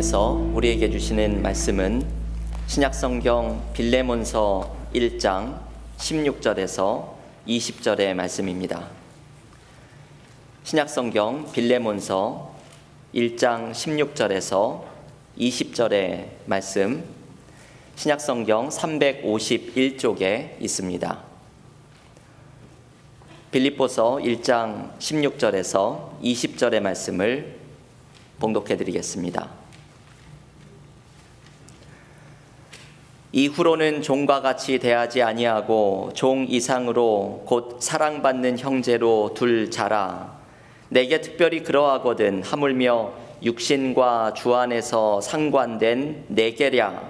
하나님께서 우리에게 주시는 말씀은 신약성경 빌레몬서 1장 16절에서 20절의 말씀입니다. 신약성경 빌레몬서 1장 16절에서 20절의 말씀, 신약성경 351쪽에 있습니다. 빌립보서 1장 16절에서 20절의 말씀을 봉독해 드리겠습니다. 이후로는 종과 같이 대하지 아니하고 종 이상으로 곧 사랑받는 형제로 둘 자라. 내게 특별히 그러하거든 하물며 육신과 주 안에서 상관된 내게랴.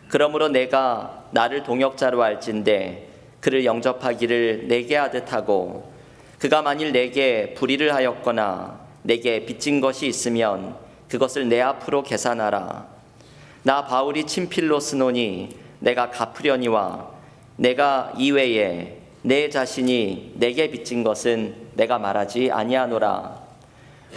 그러므로 내가 나를 동역자로 할진대 그를 영접하기를 내게 하듯 하고, 그가 만일 내게 불의를 하였거나 내게 빚진 것이 있으면 그것을 내 앞으로 계산하라. 나 바울이 친필로 쓰노니 내가 갚으려니와 내가 이외에 내 자신이 내게 빚진 것은 내가 말하지 아니하노라.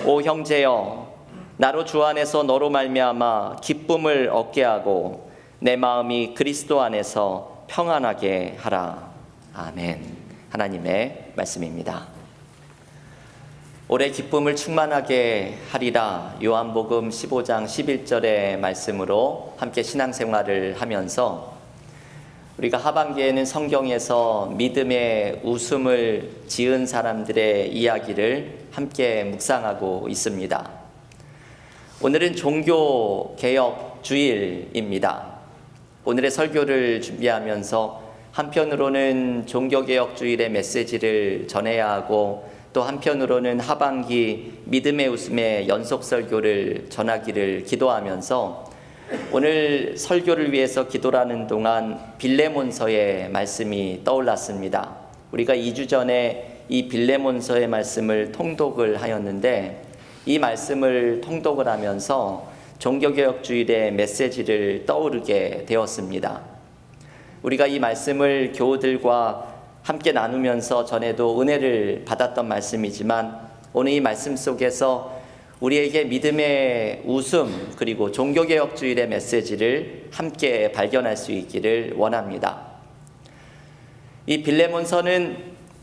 오 형제여, 나로 주 안에서 너로 말미암아 기쁨을 얻게 하고 내 마음이 그리스도 안에서 평안하게 하라. 아멘. 하나님의 말씀입니다. 올해 기쁨을 충만하게 하리라. 요한복음 15장 11절의 말씀으로 함께 신앙생활을 하면서 우리가 하반기에는 성경에서 믿음의 웃음을 지은 사람들의 이야기를 함께 묵상하고 있습니다. 오늘은 종교개혁 주일입니다. 오늘의 설교를 준비하면서 한편으로는 종교개혁 주일의 메시지를 전해야 하고, 또 한편으로는 하반기 믿음의 웃음의 연속 설교를 전하기를 기도하면서 오늘 설교를 위해서 기도하는 동안 빌레몬서의 말씀이 떠올랐습니다. 우리가 2주 전에 이 빌레몬서의 말씀을 통독을 하였는데, 이 말씀을 통독을 하면서 종교개혁 주일의 메시지를 떠오르게 되었습니다. 우리가 이 말씀을 교우들과 함께 나누면서 전에도 은혜를 받았던 말씀이지만, 오늘 이 말씀 속에서 우리에게 믿음의 웃음 그리고 종교개혁 주일의 메시지를 함께 발견할 수 있기를 원합니다. 이 빌레몬서는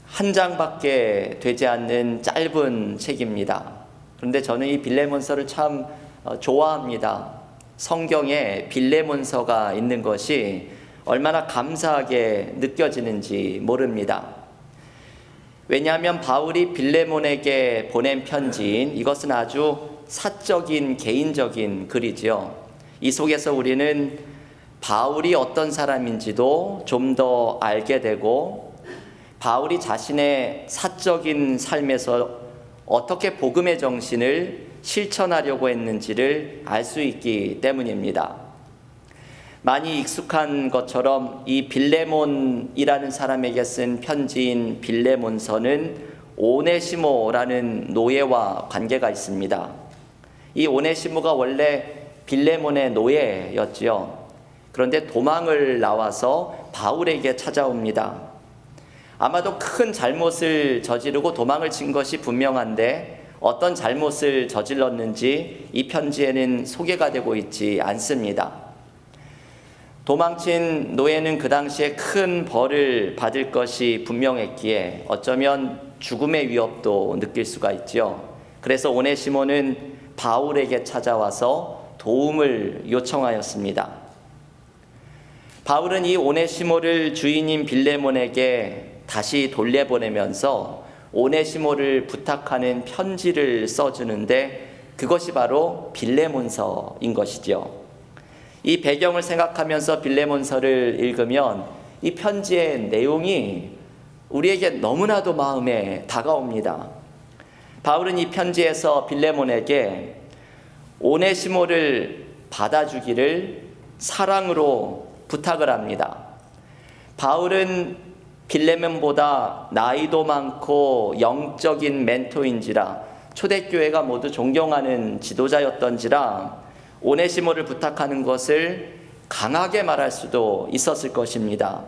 한 장밖에 되지 않는 짧은 책입니다. 그런데 저는 이 빌레몬서를 참 좋아합니다. 성경에 빌레몬서가 있는 것이 얼마나 감사하게 느껴지는지 모릅니다. 왜냐하면 바울이 빌레몬에게 보낸 편지인 이것은 아주 사적인 개인적인 글이지요. 이 속에서 우리는 바울이 어떤 사람인지도 좀 더 알게 되고, 바울이 자신의 사적인 삶에서 어떻게 복음의 정신을 실천하려고 했는지를 알 수 있기 때문입니다. 많이 익숙한 것처럼 이 빌레몬이라는 사람에게 쓴 편지인 빌레몬서는 오네시모라는 노예와 관계가 있습니다. 이 오네시모가 원래 빌레몬의 노예였지요. 그런데 도망을 나와서 바울에게 찾아옵니다. 아마도 큰 잘못을 저지르고 도망을 친 것이 분명한데 어떤 잘못을 저질렀는지 이 편지에는 소개가 되고 있지 않습니다. 도망친 노예는 그 당시에 큰 벌을 받을 것이 분명했기에 어쩌면 죽음의 위협도 느낄 수가 있죠. 그래서 오네시모는 바울에게 찾아와서 도움을 요청하였습니다. 바울은 이 오네시모를 주인인 빌레몬에게 다시 돌려보내면서 오네시모를 부탁하는 편지를 써주는데, 그것이 바로 빌레몬서인 것이죠. 이 배경을 생각하면서 빌레몬서를 읽으면 이 편지의 내용이 우리에게 너무나도 마음에 다가옵니다. 바울은 이 편지에서 빌레몬에게 오네시모를 받아주기를 사랑으로 부탁을 합니다. 바울은 빌레몬보다 나이도 많고 영적인 멘토인지라 초대교회가 모두 존경하는 지도자였던지라 오네시모를 부탁하는 것을 강하게 말할 수도 있었을 것입니다.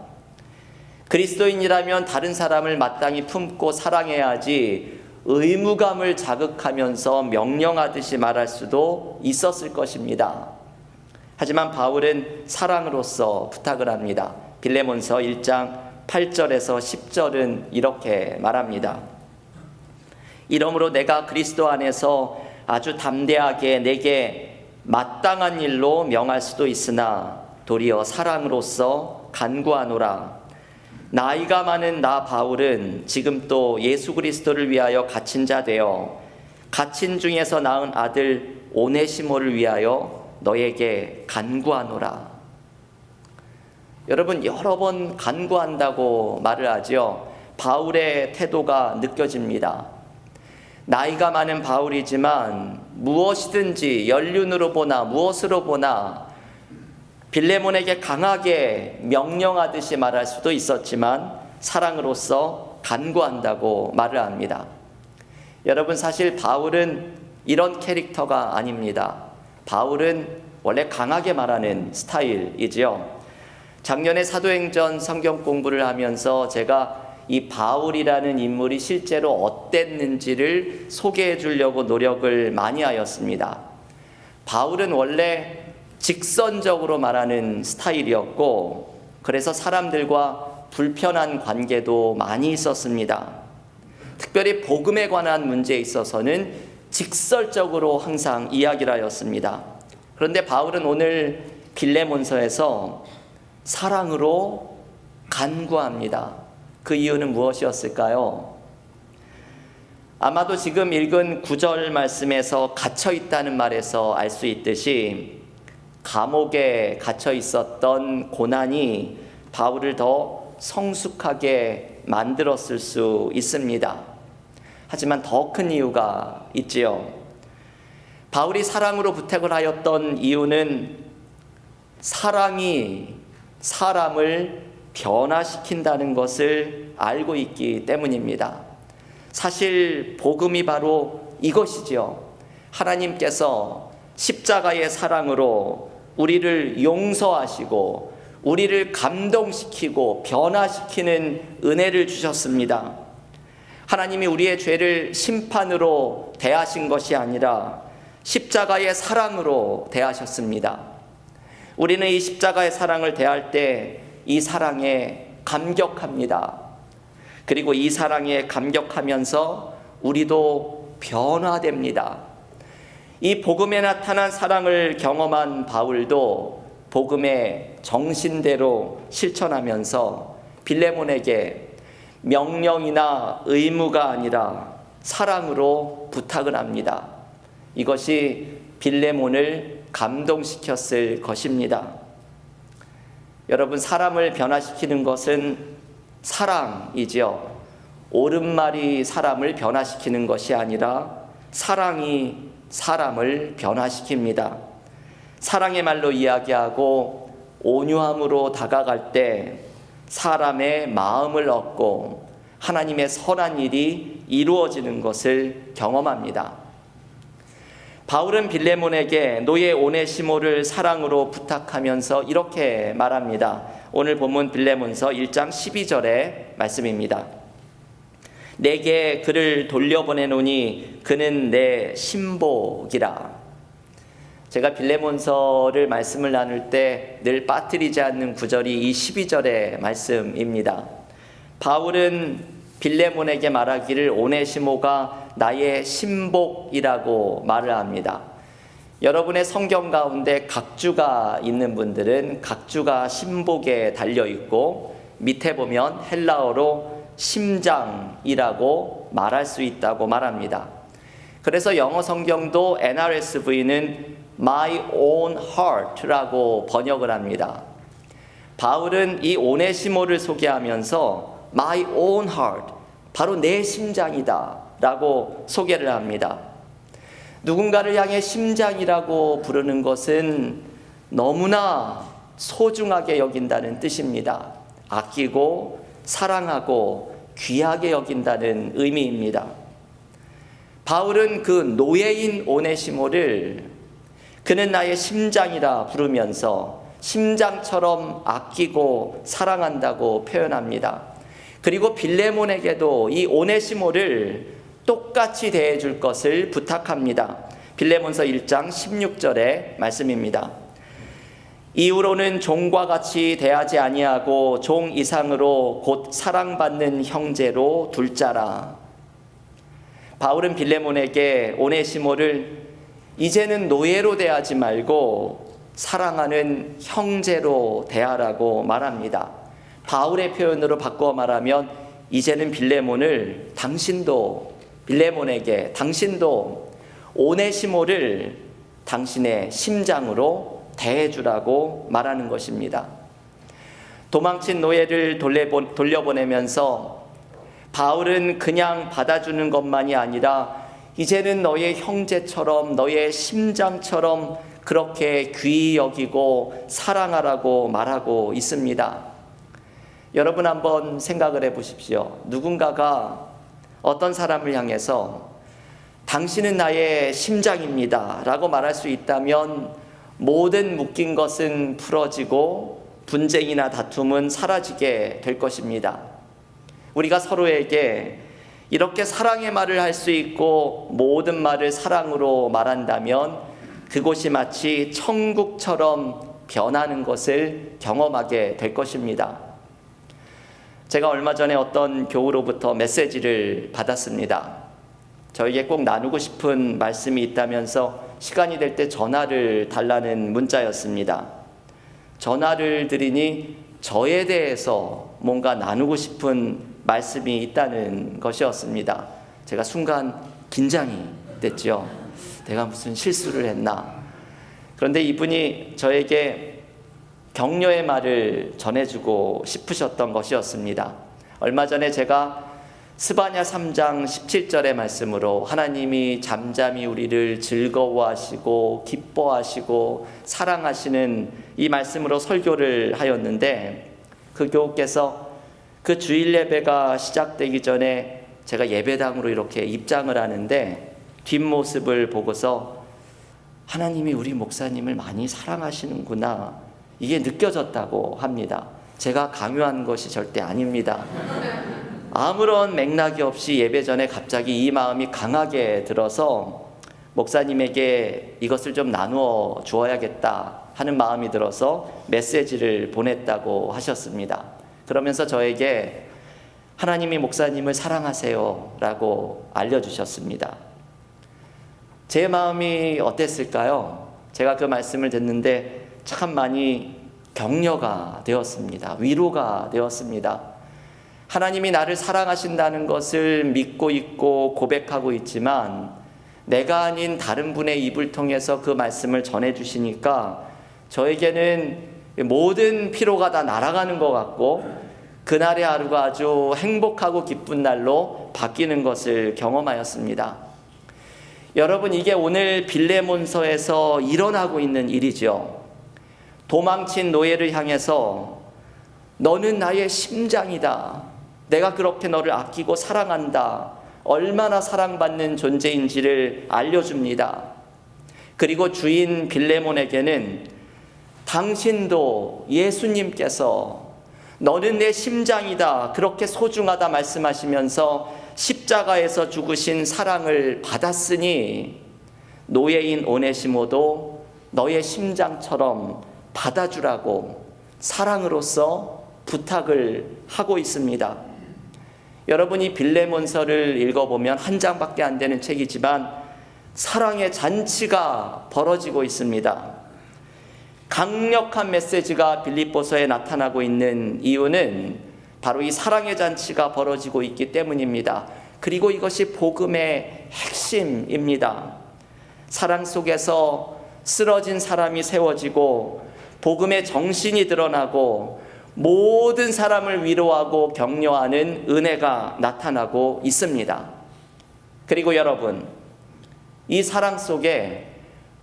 그리스도인이라면 다른 사람을 마땅히 품고 사랑해야 하지 의무감을 자극하면서 명령하듯이 말할 수도 있었을 것입니다. 하지만 바울은 사랑으로서 부탁을 합니다. 빌레몬서 1장 8절에서 10절은 이렇게 말합니다. 이러므로 내가 그리스도 안에서 아주 담대하게 내게 마땅한 일로 명할 수도 있으나 도리어 사랑으로서 간구하노라. 나이가 많은 나 바울은 지금 또 예수 그리스도를 위하여 갇힌 자 되어 갇힌 중에서 낳은 아들 오네시모를 위하여 너에게 간구하노라. 여러분, 여러 번 간구한다고 말을 하죠. 바울의 태도가 느껴집니다. 나이가 많은 바울이지만 무엇이든지 연륜으로 보나 무엇으로 보나 빌레몬에게 강하게 명령하듯이 말할 수도 있었지만 사랑으로서 간구한다고 말을 합니다. 여러분, 사실 바울은 이런 캐릭터가 아닙니다. 바울은 원래 강하게 말하는 스타일이지요. 작년에 사도행전 성경 공부를 하면서 제가 이 바울이라는 인물이 실제로 어땠는지를 소개해 주려고 노력을 많이 하였습니다. 바울은 원래 직선적으로 말하는 스타일이었고, 그래서 사람들과 불편한 관계도 많이 있었습니다. 특별히 복음에 관한 문제에 있어서는 직설적으로 항상 이야기를 하였습니다. 그런데 바울은 오늘 빌레몬서에서 사랑으로 간구합니다. 그 이유는 무엇이었을까요? 아마도 지금 읽은 9절 말씀에서 갇혀 있다는 말에서 알 수 있듯이 감옥에 갇혀 있었던 고난이 바울을 더 성숙하게 만들었을 수 있습니다. 하지만 더 큰 이유가 있지요. 바울이 사랑으로 부탁을 하였던 이유는 사랑이 사람을 변화시킨다는 것을 알고 있기 때문입니다. 사실 복음이 바로 이것이지요. 하나님께서 십자가의 사랑으로 우리를 용서하시고 우리를 감동시키고 변화시키는 은혜를 주셨습니다. 하나님이 우리의 죄를 심판으로 대하신 것이 아니라 십자가의 사랑으로 대하셨습니다. 우리는 이 십자가의 사랑을 대할 때 이 사랑에 감격합니다. 그리고 이 사랑에 감격하면서 우리도 변화됩니다. 이 복음에 나타난 사랑을 경험한 바울도 복음의 정신대로 실천하면서 빌레몬에게 명령이나 의무가 아니라 사랑으로 부탁을 합니다. 이것이 빌레몬을 감동시켰을 것입니다. 여러분, 사람을 변화시키는 것은 사랑이지요. 옳은 말이 사람을 변화시키는 것이 아니라 사랑이 사람을 변화시킵니다. 사랑의 말로 이야기하고 온유함으로 다가갈 때 사람의 마음을 얻고 하나님의 선한 일이 이루어지는 것을 경험합니다. 바울은 빌레몬에게 노예 오네시모를 사랑으로 부탁하면서 이렇게 말합니다. 오늘 본문 빌레몬서 1장 12절의 말씀입니다. 내게 그를 돌려보내노니 그는 내 신복이라. 제가 빌레몬서를 말씀을 나눌 때 늘 빠뜨리지 않는 구절이 이 12절의 말씀입니다. 바울은 빌레몬에게 말하기를 오네시모가 나의 신복이라고 말을 합니다. 여러분의 성경 가운데 각주가 있는 분들은 각주가 신복에 달려있고 밑에 보면 헬라어로 심장이라고 말할 수 있다고 말합니다. 그래서 영어 성경도 NRSV는 My own heart라고 번역을 합니다. 바울은 이 오네시모를 소개하면서 My own heart, 바로 내 심장이다 라고 소개를 합니다. 누군가를 향해 심장이라고 부르는 것은 너무나 소중하게 여긴다는 뜻입니다. 아끼고 사랑하고 귀하게 여긴다는 의미입니다. 바울은 그 노예인 오네시모를 그는 나의 심장이라 부르면서 심장처럼 아끼고 사랑한다고 표현합니다. 그리고 빌레몬에게도 이 오네시모를 똑같이 대해줄 것을 부탁합니다. 빌레몬서 1장 16절의 말씀입니다. 이후로는 종과 같이 대하지 아니하고 종 이상으로 곧 사랑받는 형제로 둘 자라. 바울은 빌레몬에게 오네시모를 이제는 노예로 대하지 말고 사랑하는 형제로 대하라고 말합니다. 바울의 표현으로 바꿔 말하면 이제는 빌레몬에게 당신도 오네시모를 당신의 심장으로 대해주라고 말하는 것입니다. 도망친 노예를 돌려보내면서 바울은 그냥 받아주는 것만이 아니라 이제는 너의 형제처럼, 너의 심장처럼 그렇게 귀히 여기고 사랑하라고 말하고 있습니다. 여러분 한번 생각을 해보십시오. 누군가가 어떤 사람을 향해서 당신은 나의 심장입니다 라고 말할 수 있다면 모든 묶인 것은 풀어지고 분쟁이나 다툼은 사라지게 될 것입니다. 우리가 서로에게 이렇게 사랑의 말을 할 수 있고 모든 말을 사랑으로 말한다면 그곳이 마치 천국처럼 변하는 것을 경험하게 될 것입니다. 제가 얼마 전에 어떤 교우로부터 메시지를 받았습니다. 저에게 꼭 나누고 싶은 말씀이 있다면서 시간이 될 때 전화를 달라는 문자였습니다. 전화를 드리니 저에 대해서 뭔가 나누고 싶은 말씀이 있다는 것이었습니다. 제가 순간 긴장이 됐죠. 내가 무슨 실수를 했나. 그런데 이분이 저에게 격려의 말을 전해주고 싶으셨던 것이었습니다. 얼마 전에 제가 스바냐 3장 17절의 말씀으로 하나님이 잠잠히 우리를 즐거워하시고 기뻐하시고 사랑하시는 이 말씀으로 설교를 하였는데 그 교우께서 그 주일 예배가 시작되기 전에 제가 예배당으로 이렇게 입장을 하는데 뒷모습을 보고서 하나님이 우리 목사님을 많이 사랑하시는구나 이게 느껴졌다고 합니다. 제가 강요한 것이 절대 아닙니다. 아무런 맥락이 없이 예배 전에 갑자기 이 마음이 강하게 들어서 목사님에게 이것을 좀 나누어 주어야겠다 하는 마음이 들어서 메시지를 보냈다고 하셨습니다. 그러면서 저에게 하나님이 목사님을 사랑하세요 라고 알려주셨습니다. 제 마음이 어땠을까요? 제가 그 말씀을 듣는데 참 많이 격려가 되었습니다. 위로가 되었습니다. 하나님이 나를 사랑하신다는 것을 믿고 있고 고백하고 있지만 내가 아닌 다른 분의 입을 통해서 그 말씀을 전해주시니까 저에게는 모든 피로가 다 날아가는 것 같고 그날의 하루가 아주 행복하고 기쁜 날로 바뀌는 것을 경험하였습니다. 여러분, 이게 오늘 빌레몬서에서 일어나고 있는 일이죠. 도망친 노예를 향해서 너는 나의 심장이다. 내가 그렇게 너를 아끼고 사랑한다. 얼마나 사랑받는 존재인지를 알려줍니다. 그리고 주인 빌레몬에게는 당신도 예수님께서 너는 내 심장이다. 그렇게 소중하다 말씀하시면서 십자가에서 죽으신 사랑을 받았으니 노예인 오네시모도 너의 심장처럼 받아주라고 사랑으로서 부탁을 하고 있습니다. 여러분이 빌레몬서를 읽어보면 한 장밖에 안 되는 책이지만 사랑의 잔치가 벌어지고 있습니다. 강력한 메시지가 빌립보서에 나타나고 있는 이유는 바로 이 사랑의 잔치가 벌어지고 있기 때문입니다. 그리고 이것이 복음의 핵심입니다. 사랑 속에서 쓰러진 사람이 세워지고 복음의 정신이 드러나고 모든 사람을 위로하고 격려하는 은혜가 나타나고 있습니다. 그리고 여러분, 이 사랑 속에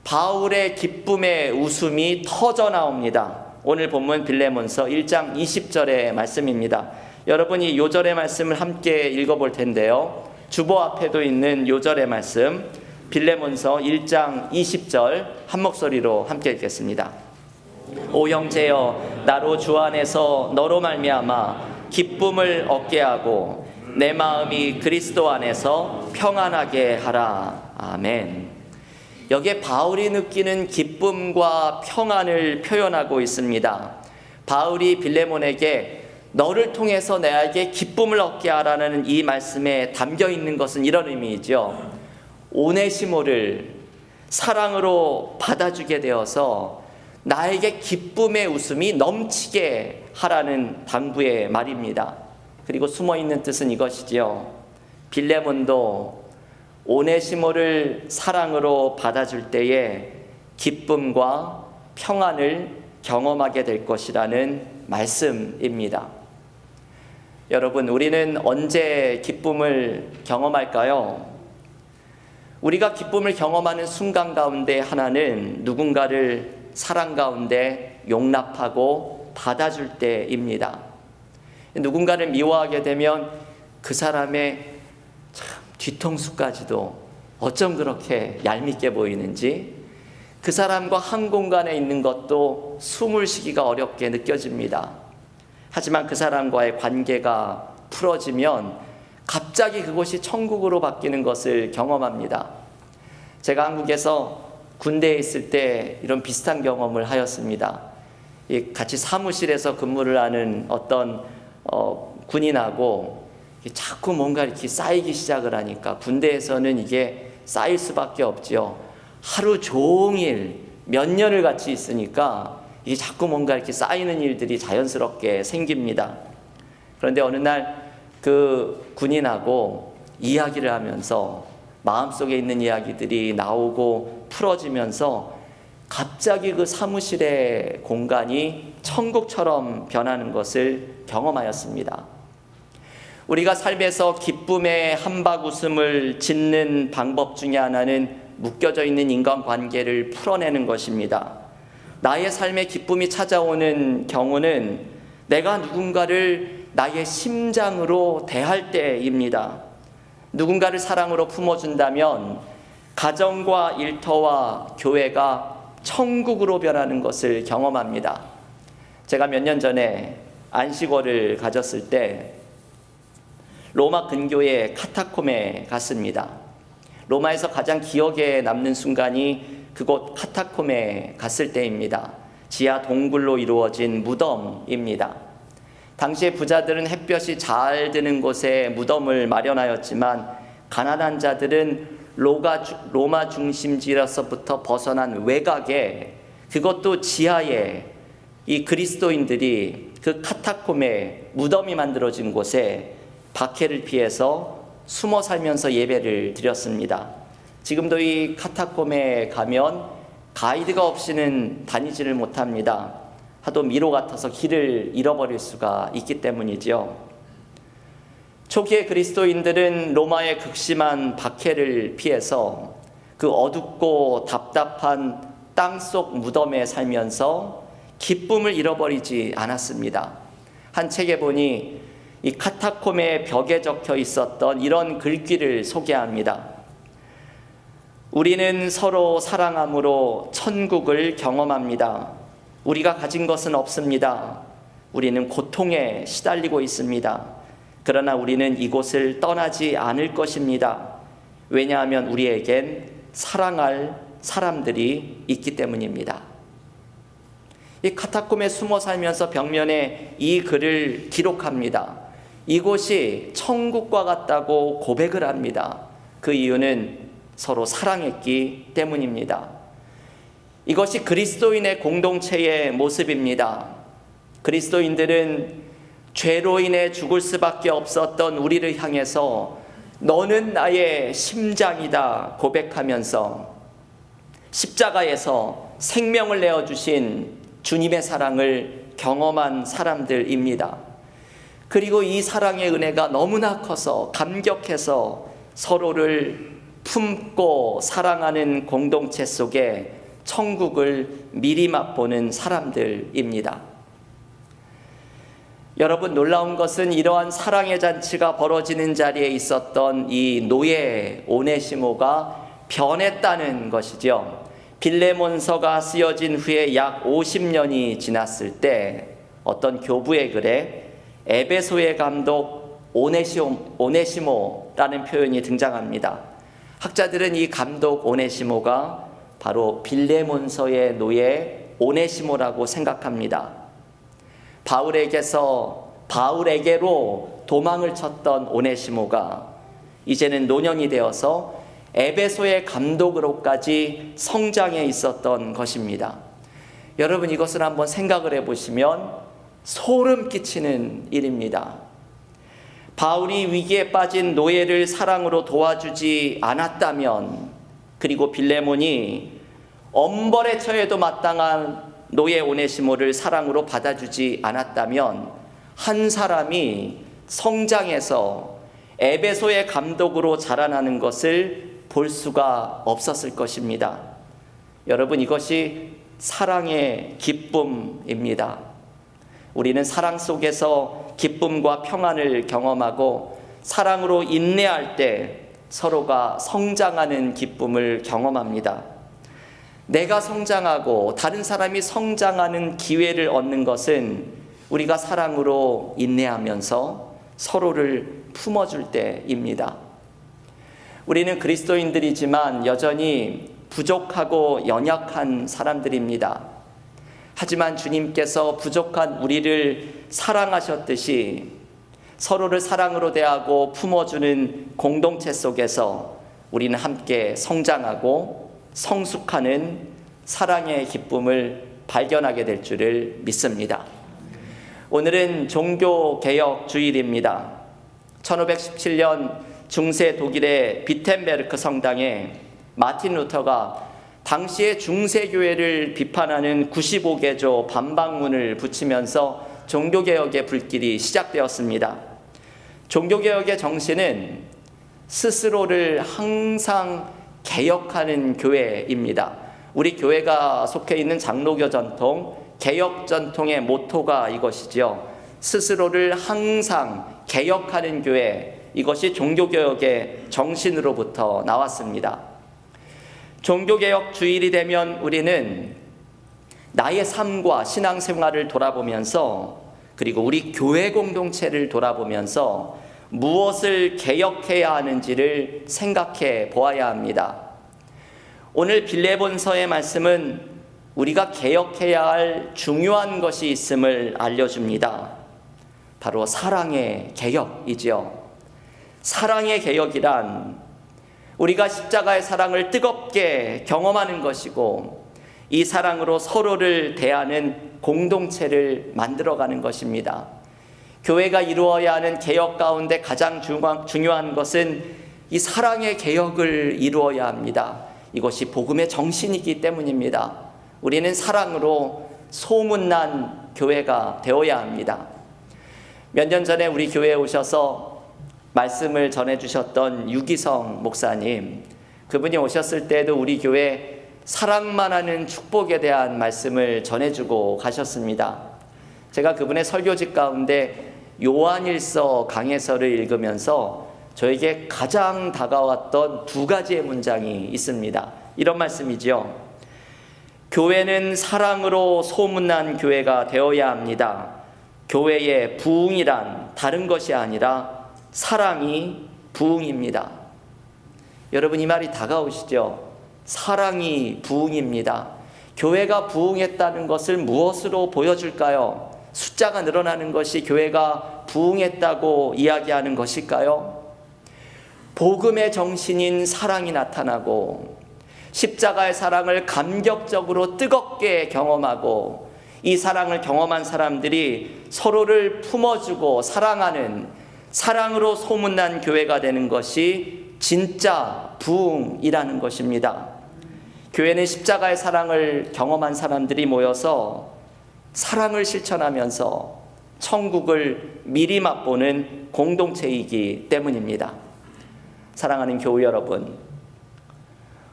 바울의 기쁨의 웃음이 터져 나옵니다. 오늘 본문 빌레몬서 1장 20절의 말씀입니다. 여러분이 요절의 말씀을 함께 읽어볼 텐데요. 주보 앞에도 있는 요절의 말씀 빌레몬서 1장 20절 한 목소리로 함께 읽겠습니다. 오 형제여, 나로 주 안에서 너로 말미암아 기쁨을 얻게 하고 내 마음이 그리스도 안에서 평안하게 하라. 아멘. 여기에 바울이 느끼는 기쁨과 평안을 표현하고 있습니다. 바울이 빌레몬에게 너를 통해서 내게 기쁨을 얻게 하라는 이 말씀에 담겨 있는 것은 이런 의미이죠. 오네시모를 사랑으로 받아주게 되어서 나에게 기쁨의 웃음이 넘치게 하라는 당부의 말입니다. 그리고 숨어있는 뜻은 이것이지요. 빌레몬도 오네시모를 사랑으로 받아줄 때에 기쁨과 평안을 경험하게 될 것이라는 말씀입니다. 여러분, 우리는 언제 기쁨을 경험할까요? 우리가 기쁨을 경험하는 순간 가운데 하나는 누군가를 사랑 가운데 용납하고 받아줄 때입니다. 누군가를 미워하게 되면 그 사람의 참 뒤통수까지도 어쩜 그렇게 얄밉게 보이는지, 그 사람과 한 공간에 있는 것도 숨을 쉬기가 어렵게 느껴집니다. 하지만 그 사람과의 관계가 풀어지면 갑자기 그곳이 천국으로 바뀌는 것을 경험합니다. 제가 한국에서 군대에 있을 때 이런 비슷한 경험을 하였습니다. 같이 사무실에서 근무를 하는 어떤 군인하고 자꾸 뭔가 이렇게 쌓이기 시작을 하니까 군대에서는 이게 쌓일 수밖에 없죠. 하루 종일 몇 년을 같이 있으니까 이게 자꾸 뭔가 이렇게 쌓이는 일들이 자연스럽게 생깁니다. 그런데 어느 날 그 군인하고 이야기를 하면서 마음속에 있는 이야기들이 나오고 풀어지면서 갑자기 그 사무실의 공간이 천국처럼 변하는 것을 경험하였습니다. 우리가 삶에서 기쁨의 한바구음을 짓는 방법 중에 하나는 묶여져 있는 인간관계를 풀어내는 것입니다. 나의 삶에 기쁨이 찾아오는 경우는 내가 누군가를 나의 심장으로 대할 때입니다. 누군가를 사랑으로 품어준다면 가정과 일터와 교회가 천국으로 변하는 것을 경험합니다. 제가 몇 년 전에 안식월을 가졌을 때 로마 근교의 카타콤에 갔습니다. 로마에서 가장 기억에 남는 순간이 그곳 카타콤에 갔을 때입니다. 지하 동굴로 이루어진 무덤입니다. 당시에 부자들은 햇볕이 잘 드는 곳에 무덤을 마련하였지만 가난한 자들은 로마 중심지로서부터 벗어난 외곽에, 그것도 지하에 이 그리스도인들이 그 카타콤에 무덤이 만들어진 곳에 박해를 피해서 숨어 살면서 예배를 드렸습니다. 지금도 이 카타콤에 가면 가이드가 없이는 다니지를 못합니다. 하도 미로 같아서 길을 잃어버릴 수가 있기 때문이죠. 초기에 그리스도인들은 로마의 극심한 박해를 피해서 그 어둡고 답답한 땅속 무덤에 살면서 기쁨을 잃어버리지 않았습니다. 한 책에 보니 이 카타콤의 벽에 적혀 있었던 이런 글귀를 소개합니다. 우리는 서로 사랑함으로 천국을 경험합니다. 우리가 가진 것은 없습니다. 우리는 고통에 시달리고 있습니다. 그러나 우리는 이곳을 떠나지 않을 것입니다. 왜냐하면 우리에겐 사랑할 사람들이 있기 때문입니다. 이 카타콤에 숨어 살면서 벽면에 이 글을 기록합니다. 이곳이 천국과 같다고 고백을 합니다. 그 이유는 서로 사랑했기 때문입니다. 이것이 그리스도인의 공동체의 모습입니다. 그리스도인들은 죄로 인해 죽을 수밖에 없었던 우리를 향해서 너는 나의 심장이다 고백하면서 십자가에서 생명을 내어주신 주님의 사랑을 경험한 사람들입니다. 그리고 이 사랑의 은혜가 너무나 커서 감격해서 서로를 품고 사랑하는 공동체 속에 천국을 미리 맛보는 사람들입니다. 여러분, 놀라운 것은 이러한 사랑의 잔치가 벌어지는 자리에 있었던 이 노예 오네시모가 변했다는 것이죠. 빌레몬서가 쓰여진 후에 약 50년이 지났을 때 어떤 교부의 글에 에베소의 감독 오네시모라는 표현이 등장합니다. 학자들은 이 감독 오네시모가 바로 빌레몬서의 노예 오네시모라고 생각합니다. 바울에게로 도망을 쳤던 오네시모가 이제는 노년이 되어서 에베소의 감독으로까지 성장해 있었던 것입니다. 여러분, 이것을 한번 생각을 해보시면 소름 끼치는 일입니다. 바울이 위기에 빠진 노예를 사랑으로 도와주지 않았다면, 그리고 빌레몬이 엄벌에 처해도 마땅한 노예 오네시모를 사랑으로 받아주지 않았다면 한 사람이 성장해서 에베소의 감독으로 자라나는 것을 볼 수가 없었을 것입니다. 여러분, 이것이 사랑의 기쁨입니다. 우리는 사랑 속에서 기쁨과 평안을 경험하고 사랑으로 인내할 때 서로가 성장하는 기쁨을 경험합니다. 내가 성장하고 다른 사람이 성장하는 기회를 얻는 것은 우리가 사랑으로 인내하면서 서로를 품어줄 때입니다. 우리는 그리스도인들이지만 여전히 부족하고 연약한 사람들입니다. 하지만 주님께서 부족한 우리를 사랑하셨듯이 서로를 사랑으로 대하고 품어주는 공동체 속에서 우리는 함께 성장하고 성숙하는 사랑의 기쁨을 발견하게 될 줄을 믿습니다. 오늘은 종교개혁 주일입니다. 1517년 중세 독일의 비텐베르크 성당에 마틴 루터가 당시의 중세교회를 비판하는 95개조 반박문을 붙이면서 종교개혁의 불길이 시작되었습니다. 종교개혁의 정신은 스스로를 항상 개혁하는 교회입니다. 우리 교회가 속해 있는 장로교 전통, 개혁 전통의 모토가 이것이죠. 스스로를 항상 개혁하는 교회, 이것이 종교개혁의 정신으로부터 나왔습니다. 종교개혁 주일이 되면 우리는 나의 삶과 신앙생활을 돌아보면서, 그리고 우리 교회 공동체를 돌아보면서 무엇을 개혁해야 하는지를 생각해 보아야 합니다. 오늘 빌레몬서의 말씀은 우리가 개혁해야 할 중요한 것이 있음을 알려줍니다. 바로 사랑의 개혁이지요. 사랑의 개혁이란 우리가 십자가의 사랑을 뜨겁게 경험하는 것이고, 이 사랑으로 서로를 대하는 공동체를 만들어가는 것입니다. 교회가 이루어야 하는 개혁 가운데 가장 중요한 것은 이 사랑의 개혁을 이루어야 합니다. 이것이 복음의 정신이기 때문입니다. 우리는 사랑으로 소문난 교회가 되어야 합니다. 몇 년 전에 우리 교회에 오셔서 말씀을 전해주셨던 유기성 목사님, 그분이 오셨을 때도 우리 교회 사랑만 하는 축복에 대한 말씀을 전해주고 가셨습니다. 제가 그분의 설교집 가운데 요한일서 강해서를 읽으면서 저에게 가장 다가왔던 두 가지의 문장이 있습니다. 이런 말씀이죠. 교회는 사랑으로 소문난 교회가 되어야 합니다. 교회의 부흥이란 다른 것이 아니라 사랑이 부흥입니다. 여러분, 이 말이 다가오시죠? 사랑이 부흥입니다. 교회가 부흥했다는 것을 무엇으로 보여줄까요? 숫자가 늘어나는 것이 교회가 부흥했다고 이야기하는 것일까요? 복음의 정신인 사랑이 나타나고 십자가의 사랑을 감격적으로 뜨겁게 경험하고 이 사랑을 경험한 사람들이 서로를 품어주고 사랑하는, 사랑으로 소문난 교회가 되는 것이 진짜 부흥이라는 것입니다. 교회는 십자가의 사랑을 경험한 사람들이 모여서 사랑을 실천하면서 천국을 미리 맛보는 공동체이기 때문입니다. 사랑하는 교우 여러분,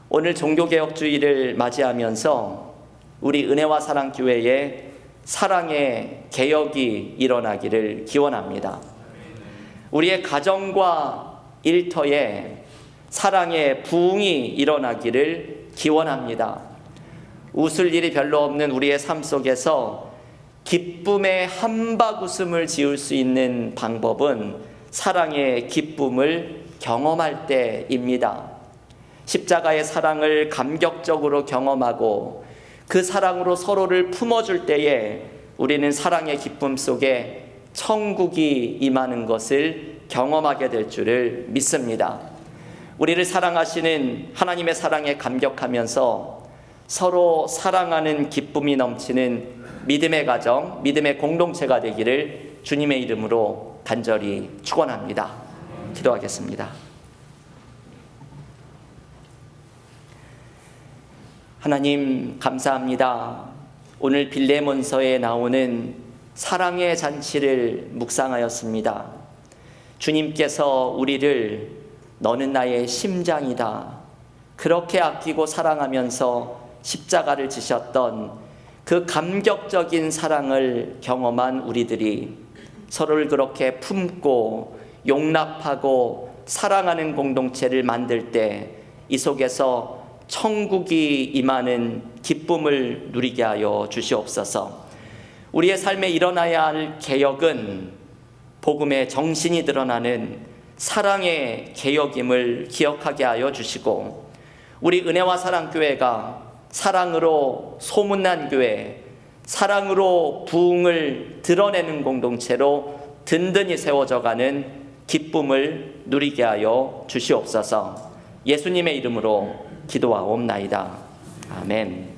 오늘 종교개혁주의를 맞이하면서 우리 은혜와 사랑교회에 사랑의 개혁이 일어나기를 기원합니다. 우리의 가정과 일터에 사랑의 부흥이 일어나기를 기원합니다. 웃을 일이 별로 없는 우리의 삶 속에서 기쁨의 한박 웃음을 지을 수 있는 방법은 사랑의 기쁨을 경험할 때입니다. 십자가의 사랑을 감격적으로 경험하고 그 사랑으로 서로를 품어줄 때에 우리는 사랑의 기쁨 속에 천국이 임하는 것을 경험하게 될 줄을 믿습니다. 우리를 사랑하시는 하나님의 사랑에 감격하면서 서로 사랑하는 기쁨이 넘치는 믿음의 가정, 믿음의 공동체가 되기를 주님의 이름으로 간절히 축원합니다. 기도하겠습니다. 하나님 감사합니다. 오늘 빌레몬서에 나오는 사랑의 잔치를 묵상하였습니다. 주님께서 우리를 너는 나의 심장이다, 그렇게 아끼고 사랑하면서 십자가를 지셨던 그 감격적인 사랑을 경험한 우리들이 서로를 그렇게 품고 용납하고 사랑하는 공동체를 만들 때 이 속에서 천국이 임하는 기쁨을 누리게 하여 주시옵소서. 우리의 삶에 일어나야 할 개혁은 복음의 정신이 드러나는 사랑의 개혁임을 기억하게 하여 주시고, 우리 은혜와 사랑교회가 사랑으로 소문난 교회, 사랑으로 부흥을 드러내는 공동체로 든든히 세워져가는 기쁨을 누리게 하여 주시옵소서. 예수님의 이름으로 기도하옵나이다. 아멘.